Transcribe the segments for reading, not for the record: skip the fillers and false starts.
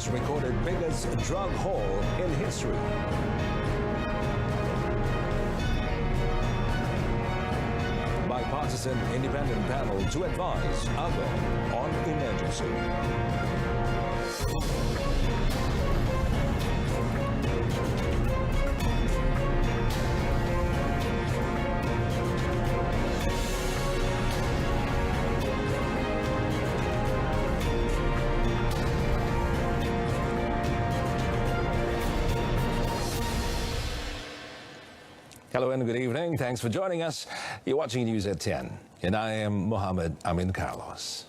Police recorded biggest drug haul in history. Bipartisan independent panel to advise Agong on emergency. Hello and good evening. Thanks for joining us. You're watching News at 10, and I am Mohammed Amin Carlos.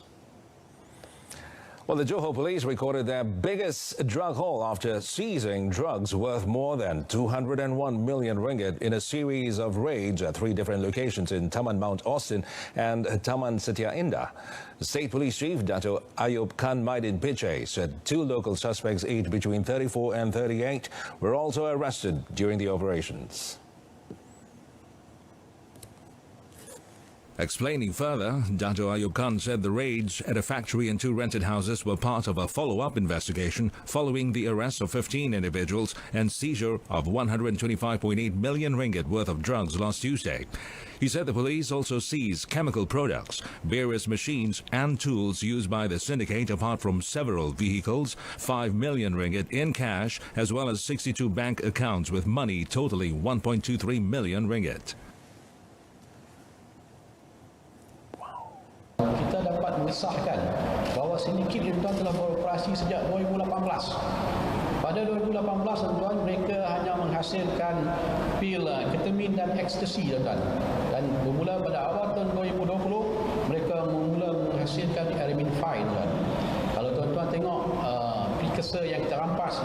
Well, the Johor Police recorded their biggest drug haul after seizing drugs worth more than 201 million ringgit in a series of raids at 3 different locations in Taman Mount Austin and Taman Setia Indah. State Police Chief Dato' Ayub Khan Maidin Piche said 2 local suspects aged between 34 and 38 were also arrested during the operations. Explaining further, Dato' Ayub Khan said the raids at a factory and 2 rented houses were part of a follow-up investigation following the arrest of 15 individuals and seizure of 125.8 million ringgit worth of drugs last Tuesday. He said the police also seized chemical products, various machines and tools used by the syndicate apart from several vehicles, 5 million ringgit in cash, as well as 62 bank accounts with money totaling 1.23 million ringgit. Kita dapat mengesahkan bahawa sindiket ini telah beroperasi sejak 2018. Pada 2018, tuan, mereka hanya menghasilkan pil ketamin dan ekstasi, tuan. Dan bermula pada awal tahun 2020, mereka mula menghasilkan amin fine, tuan. Kalau tuan-tuan tengok precursor yang kita rampas,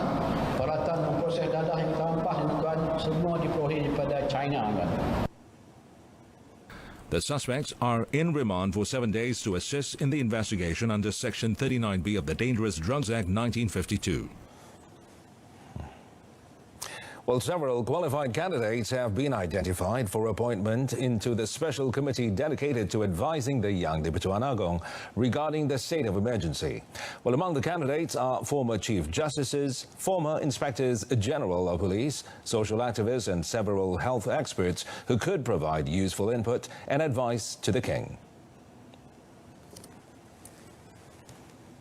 peralatan memproses dadah yang kita rampas, tuan, semua diperoleh daripada China, tuan. The suspects are in remand for 7 days to assist in the investigation under Section 39B of the Dangerous Drugs Act 1952. Well, several qualified candidates have been identified for appointment into the special committee dedicated to advising the young Di-Pertuan Agong regarding the state of emergency. Well, among the candidates are former Chief Justices, former Inspectors General of Police, social activists and several health experts who could provide useful input and advice to the King.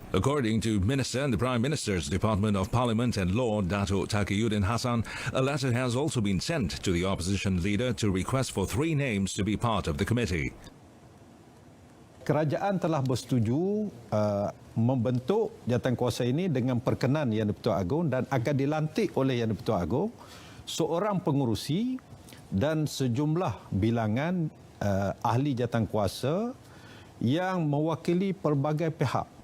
According to Minister in the Prime Minister's Department of Parliament and Law, Dato' Taqiyuddin Hassan, a letter has also been sent to the opposition leader to request for 3 names to be part of the committee. Kerajaan telah bersetuju membentuk jawatankuasa ini dengan perkenan Yang di-Pertuan Agong dan akan dilantik oleh Yang di-Pertuan Agong seorang pengurusi dan sejumlah bilangan ahli jawatankuasa yang mewakili pelbagai pihak.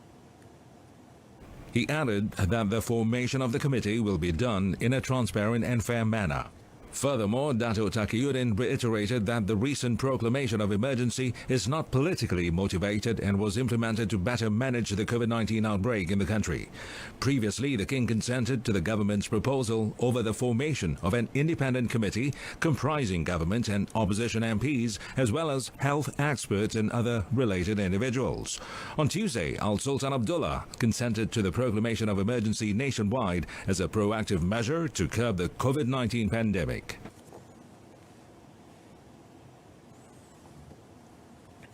He added that the formation of the committee will be done in a transparent and fair manner. Furthermore, Dato' Taqiyuddin reiterated that the recent proclamation of emergency is not politically motivated and was implemented to better manage the COVID-19 outbreak in the country. Previously, the King consented to the government's proposal over the formation of an independent committee comprising government and opposition MPs, as well as health experts and other related individuals. On Tuesday, Al Sultan Abdullah consented to the proclamation of emergency nationwide as a proactive measure to curb the COVID-19 pandemic.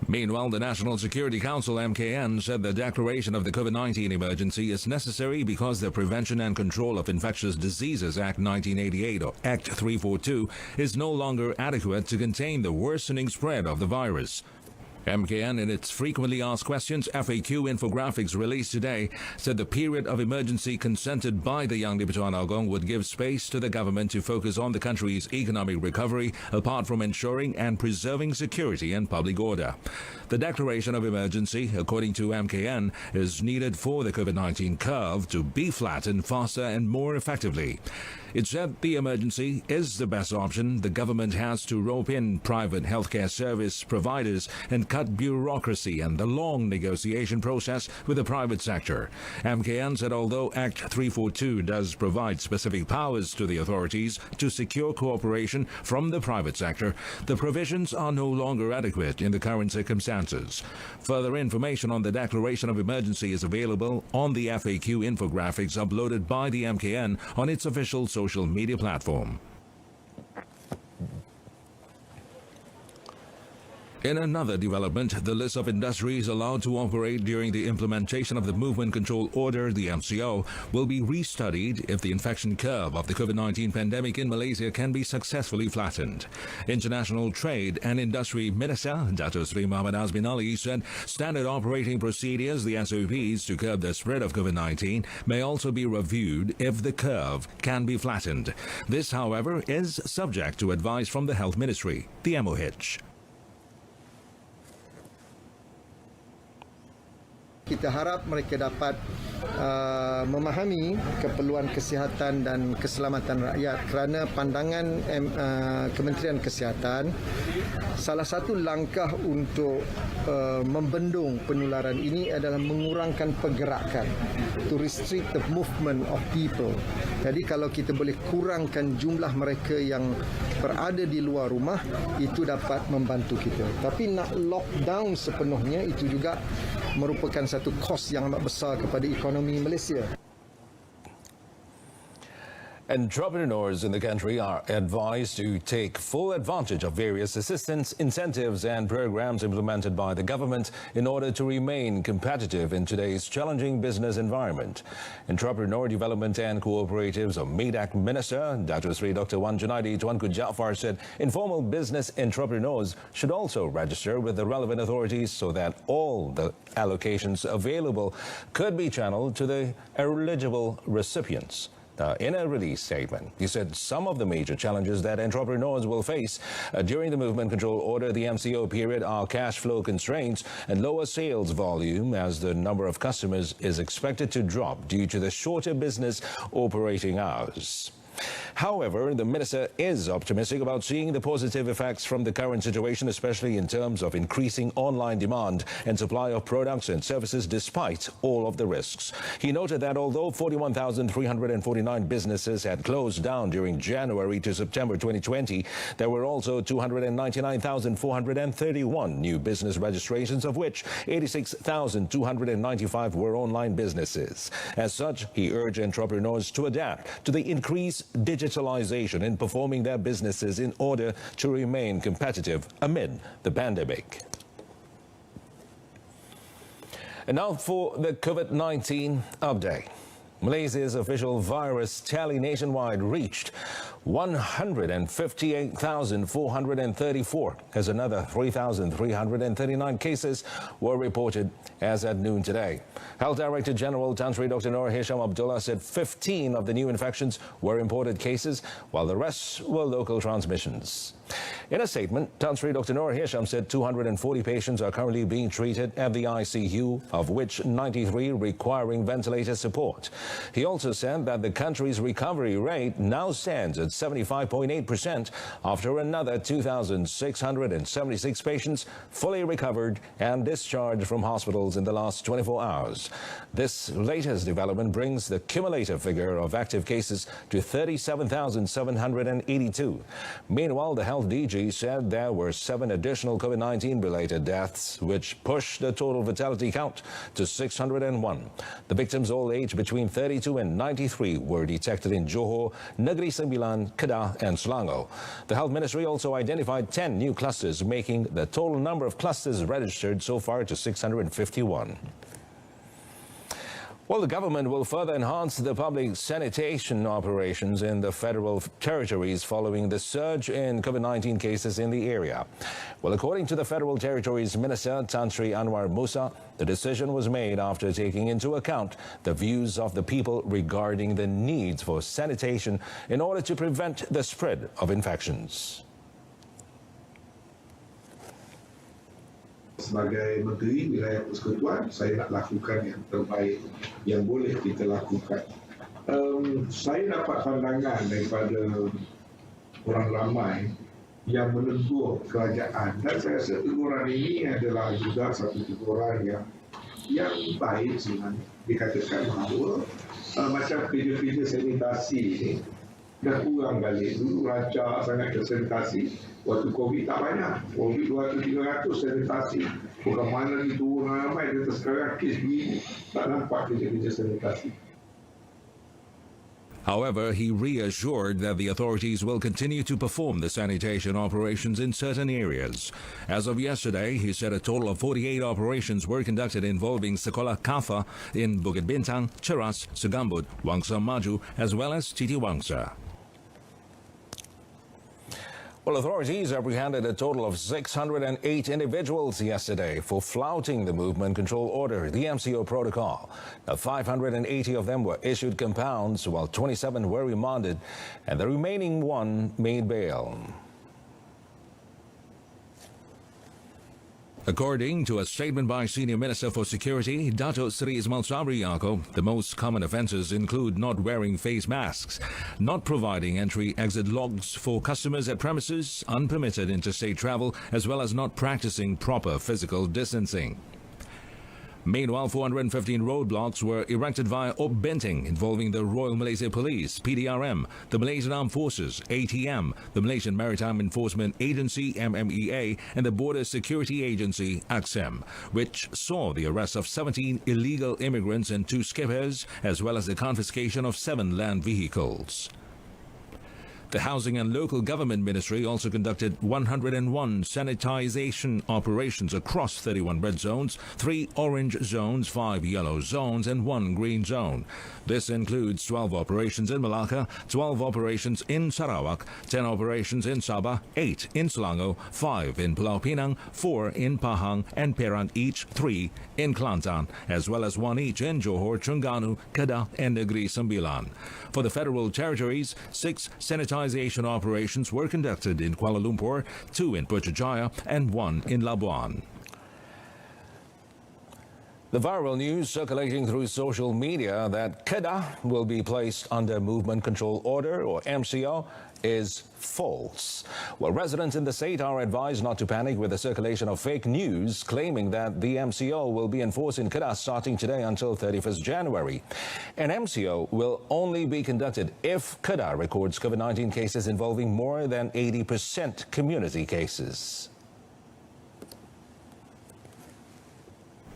Meanwhile, the National Security Council MKN said the declaration of the COVID-19 emergency is necessary because the Prevention and Control of Infectious Diseases Act 1988 or Act 342 is no longer adequate to contain the worsening spread of the virus. MKN, in its frequently asked questions FAQ infographics released today, said the period of emergency consented by the young Di-Pertuan Agong would give space to the government to focus on the country's economic recovery, apart from ensuring and preserving security and public order. The declaration of emergency, according to MKN, is needed for the COVID-19 curve to be flattened faster and more effectively. It said the emergency is the best option the government has to rope in private healthcare service providers and cut cut bureaucracy and the long negotiation process with the private sector. MKN said although Act 342 does provide specific powers to the authorities to secure cooperation from the private sector, the provisions are no longer adequate in the current circumstances. Further information on the declaration of emergency is available on the FAQ infographics uploaded by the MKN on its official social media platform. In another development, the list of industries allowed to operate during the implementation of the Movement Control Order, the MCO, will be restudied if the infection curve of the COVID-19 pandemic in Malaysia can be successfully flattened. International Trade and Industry Minister Dato' Sri Muhammad Azmin Ali said standard operating procedures, the SOPs, to curb the spread of COVID-19 may also be reviewed if the curve can be flattened. This, however, is subject to advice from the Health Ministry, the MOH. Kita harap mereka dapat memahami keperluan kesihatan dan keselamatan rakyat kerana pandangan Kementerian Kesihatan, salah satu langkah untuk membendung penularan ini adalah mengurangkan pergerakan, to restrict the movement of people. Jadi kalau kita boleh kurangkan jumlah mereka yang berada di luar rumah, itu dapat membantu kita. Tapi nak lockdown sepenuhnya itu juga merupakan satu kos yang amat besar kepada ekonomi Malaysia. Entrepreneurs in the country are advised to take full advantage of various assistance, incentives and programs implemented by the government in order to remain competitive in today's challenging business environment. Entrepreneur Development and Cooperatives of MEDAC Minister Dato' Sri Dr. Wan Junaidi Tuanku Jaafar said informal business entrepreneurs should also register with the relevant authorities so that all the allocations available could be channeled to the eligible recipients. In a release statement, he said some of the major challenges that entrepreneurs will face during the Movement Control Order, the MCO period, are cash flow constraints and lower sales volume as the number of customers is expected to drop due to the shorter business operating hours. However, the minister is optimistic about seeing the positive effects from the current situation, especially in terms of increasing online demand and supply of products and services despite all of the risks. He noted that although 41,349 businesses had closed down during January to September 2020, there were also 299,431 new business registrations, of which 86,295 were online businesses. As such, he urged entrepreneurs to adapt to the increased digitalization in performing their businesses in order to remain competitive amid the pandemic. And now for the COVID-19 update. Malaysia's official virus tally nationwide reached 158,434 as another 3,339 cases were reported as at noon today. Health Director General Tan Sri Dr. Noor Hisham Abdullah said 15 of the new infections were imported cases, while the rest were local transmissions. In a statement, Tan Sri Dr. Noor Hisham said 240 patients are currently being treated at the ICU, of which 93 requiring ventilator support. He also said that the country's recovery rate now stands at 75.8% after another 2,676 patients fully recovered and discharged from hospitals in the last 24 hours. This latest development brings the cumulative figure of active cases to 37,782. Meanwhile, the Health DG said there were 7 additional COVID-19 related deaths, which pushed the total fatality count to 601. The victims, all aged between 32 and 93, were detected in Johor, Negeri Sembilan, Kedah and Selangor. The Health Ministry also identified 10 new clusters, making the total number of clusters registered so far to 651. Well, the government will further enhance the public sanitation operations in the federal territories following the surge in COVID-19 cases in the area. Well, according to the Federal Territories Minister, Tan Sri Anwar Musa, the decision was made after taking into account the views of the people regarding the needs for sanitation in order to prevent the spread of infections. Sebagai Menteri Wilayah Persekutuan, saya nak lakukan yang terbaik yang boleh kita lakukan. Saya dapat pandangan daripada orang ramai yang menegur kerajaan. Dan saya rasa teguran ini adalah juga satu teguran yang baik sebenarnya. Dikatakan bahawa macam kerja-kerja sanitasi ini dah kurang balik. Dulu rancak sangat ke sanitasi. Waktu COVID tak banyak. COVID 200-300 sanitasi. Bukan mana diturun ramai. Kata sekarang kes begini. Tak nampak kerja-kerja sanitasi. However, he reassured that the authorities will continue to perform the sanitation operations in certain areas. As of yesterday, he said a total of 48 operations were conducted involving Sekolah Kafa in Bukit Bintang, Cheras, Segambut, Wangsa Maju, as well as Titi Wangsa. Well, authorities apprehended a total of 608 individuals yesterday for flouting the movement control order, the MCO protocol. Now, 580 of them were issued compounds, while 27 were remanded, and the remaining one made bail. According to a statement by Senior Minister for Security, Dato Sri Ismail Sabri Yaakob, the most common offences include not wearing face masks, not providing entry-exit logs for customers at premises, unpermitted interstate travel, as well as not practising proper physical distancing. Meanwhile, 415 roadblocks were erected via Op Benting involving the Royal Malaysia Police, PDRM, the Malaysian Armed Forces, ATM, the Malaysian Maritime Enforcement Agency, MMEA, and the Border Security Agency, AXEM, which saw the arrest of 17 illegal immigrants and 2 skippers, as well as the confiscation of 7 land vehicles. The Housing and Local Government Ministry also conducted 101 sanitisation operations across 31 red zones, 3 orange zones, 5 yellow zones and 1 green zone. This includes 12 operations in Malacca, 12 operations in Sarawak, 10 operations in Sabah, 8 in Selangor, 5 in Pulau Pinang, 4 in Pahang and Perak, each 3 in Kelantan, as well as 1 each in Johor, Terengganu, Kedah and Negeri Sembilan. For the Federal Territories, 6 sanitisation operations were conducted in Kuala Lumpur, 2 in Putrajaya and 1 in Labuan. The viral news circulating through social media that Kedah will be placed under Movement Control Order, or MCO, is false. Well, residents in the state are advised not to panic with the circulation of fake news claiming that the MCO will be enforced in Kedah starting today until 31st January. An MCO will only be conducted if Kedah records COVID-19 cases involving more than 80% community cases.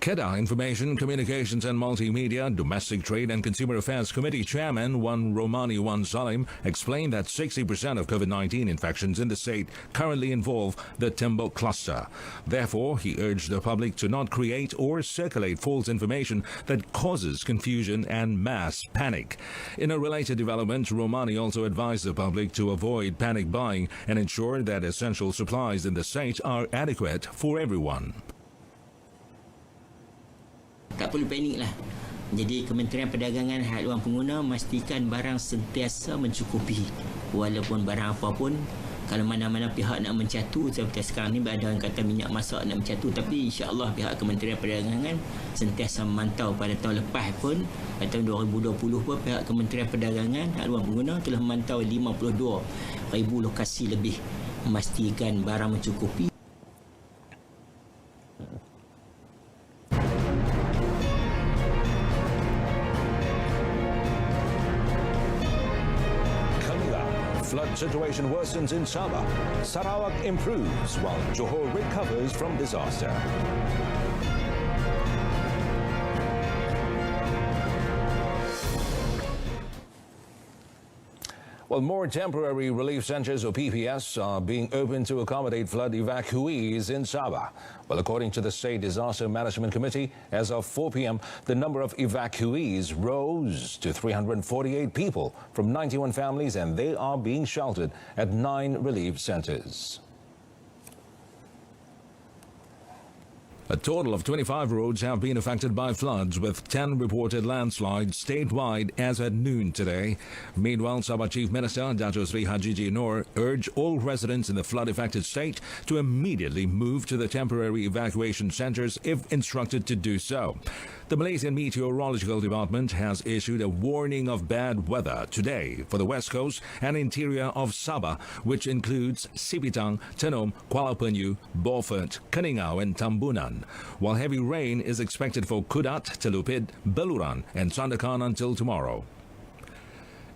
Kedah Information, Communications and Multimedia, Domestic Trade and Consumer Affairs Committee Chairman Wan Romani Wan Salim explained that 60% of COVID-19 infections in the state currently involve the Tembok cluster. Therefore, he urged the public to not create or circulate false information that causes confusion and mass panic. In a related development, Romani also advised the public to avoid panic buying and ensure that essential supplies in the state are adequate for everyone. Tak perlu panik lah. Jadi Kementerian Perdagangan hak luang pengguna memastikan barang sentiasa mencukupi. Walaupun barang apa pun, kalau mana-mana pihak nak mencatu, seperti sekarang ni ada yang kata minyak masak nak mencatu, tapi insya-Allah pihak Kementerian Perdagangan sentiasa memantau. Pada tahun lepas pun, pada tahun 2020 pun pihak Kementerian Perdagangan hak luang pengguna telah memantau 52,000 lokasi lebih, memastikan barang mencukupi. Flood situation worsens in Sabah. Sarawak improves while Johor recovers from disaster. Well, more temporary relief centres, or PPS, are being opened to accommodate flood evacuees in Sabah. Well, according to the State Disaster Management Committee, as of 4 p.m., the number of evacuees rose to 348 people from 91 families, and they are being sheltered at 9 relief centres. A total of 25 roads have been affected by floods, with 10 reported landslides statewide as at noon today. Meanwhile, Sabah Chief Minister Dato Sri Haji Noor urged all residents in the flood-affected state to immediately move to the temporary evacuation centres if instructed to do so. The Malaysian Meteorological Department has issued a warning of bad weather today for the west coast and interior of Sabah, which includes Sipitang, Tenom, Kuala Penyu, Beaufort, Keningau and Tambunan, while heavy rain is expected for Kudat, Telupit, Beluran and Sandakan until tomorrow.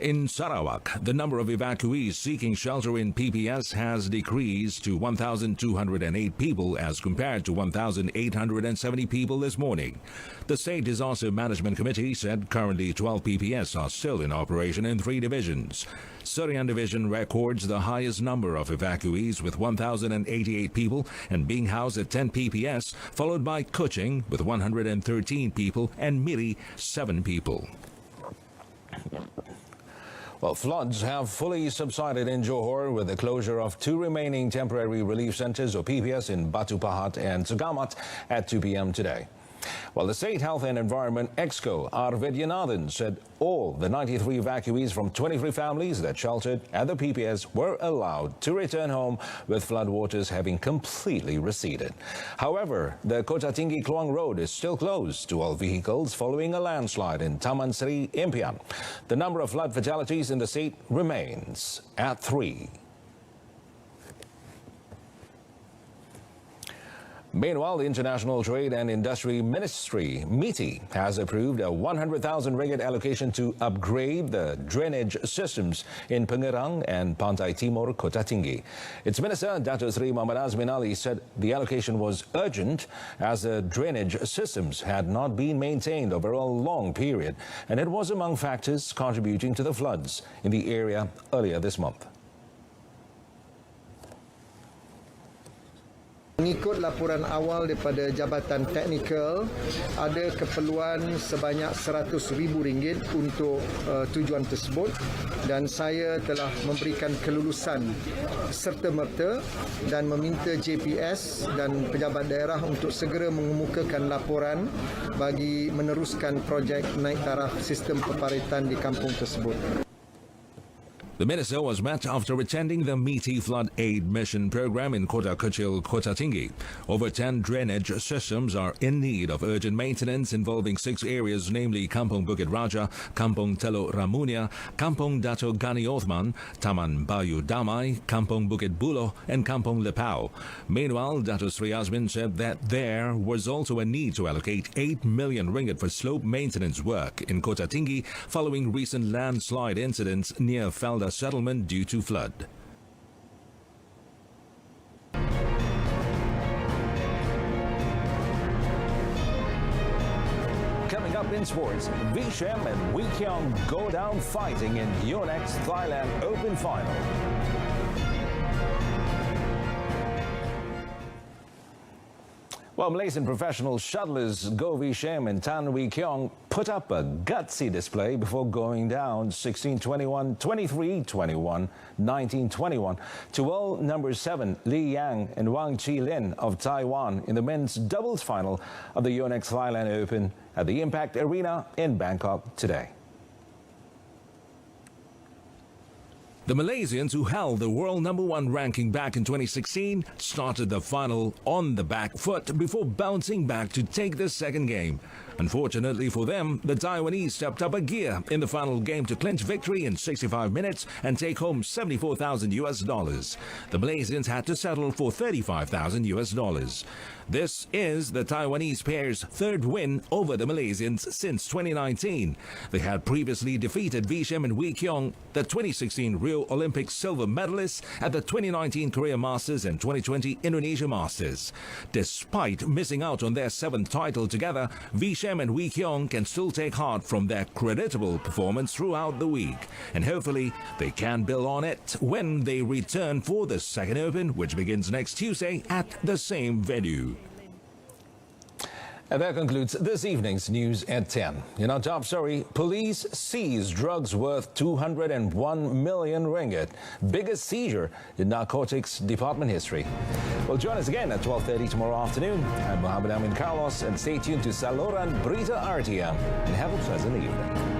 In Sarawak, the number of evacuees seeking shelter in PPS has decreased to 1,208 people as compared to 1,870 people this morning. The State Disaster Management Committee said currently 12 PPS are still in operation in 3 divisions. Serian Division records the highest number of evacuees with 1,088 people and being housed at 10 PPS, followed by Kuching with 113 people and Miri 7 people. Well, floods have fully subsided in Johor with the closure of 2 remaining temporary relief centres or PPS in Batu Pahat and Segamat at 2 p.m. today. Well, the State Health and Environment Exco Arvidyanathan said all the 93 evacuees from 23 families that sheltered at the PPS were allowed to return home with floodwaters having completely receded. However, the Kota Tinggi Kluang Road is still closed to all vehicles following a landslide in Taman Sri, Impian. The number of flood fatalities in the state remains at 3. Meanwhile, the International Trade and Industry Ministry, MITI, has approved a 100,000 ringgit allocation to upgrade the drainage systems in Pengerang and Pantai Timur, Kota Tinggi. Its Minister, Dato Sri Muhammad Azmin Ali, said the allocation was urgent as the drainage systems had not been maintained over a long period, and it was among factors contributing to the floods in the area earlier this month. Mengikut laporan awal daripada Jabatan Teknikal, ada keperluan sebanyak RM100,000 untuk tujuan tersebut dan saya telah memberikan kelulusan serta-merta dan meminta JPS dan pejabat daerah untuk segera mengemukakan laporan bagi meneruskan projek naik taraf sistem peparitan di kampung tersebut. The minister was met after attending the MITI Flood Aid Mission program in Kota Kecil, Kota Tinggi. Over 10 drainage systems are in need of urgent maintenance involving 6 areas, namely Kampung Bukit Raja, Kampung Teluk Ramunia, Kampung Dato Gani Othman, Taman Bayu Damai, Kampung Bukit Buloh and Kampung Lepau. Meanwhile, Dato Sri Azmin said that there was also a need to allocate 8 million ringgit for slope maintenance work in Kota Tinggi following recent landslide incidents near Felda settlement due to flood. Coming up in sports, Vishem and Wee Kiong go down fighting in Yonex Thailand Open Final. Well, Malaysian professional shuttlers Go Vishem and Tan Wee Kiong put up a gutsy display before going down 16-21, 23-21, 19-21 to world number 7 Li Yang and Wang Chi Lin of Taiwan in the men's doubles final of the Yonex Thailand Open at the Impact Arena in Bangkok today. The Malaysians, who held the world number 1 ranking back in 2016, started the final on the back foot before bouncing back to take the second game. Unfortunately for them, the Taiwanese stepped up a gear in the final game to clinch victory in 65 minutes and take home $74,000. The Malaysians had to settle for $35,000. This is the Taiwanese pair's 3rd win over the Malaysians since 2019. They had previously defeated Vishem and Wee Kiong, the 2016 Rio Olympic silver medalists at the 2019 Korea Masters and 2020 Indonesia Masters. Despite missing out on their 7th title together, Vishem and Wee Kiong can still take heart from their creditable performance throughout the week. And hopefully they can build on it when they return for the second Open, which begins next Tuesday at the same venue. And that concludes this evening's news at 10. In our top story, police seize drugs worth 201 million ringgit. Biggest seizure in narcotics department history. Well, join us again at 12:30 tomorrow afternoon. I'm Mohammed Amin Carlos, and stay tuned to Saluran Berita RTM. And have a pleasant evening.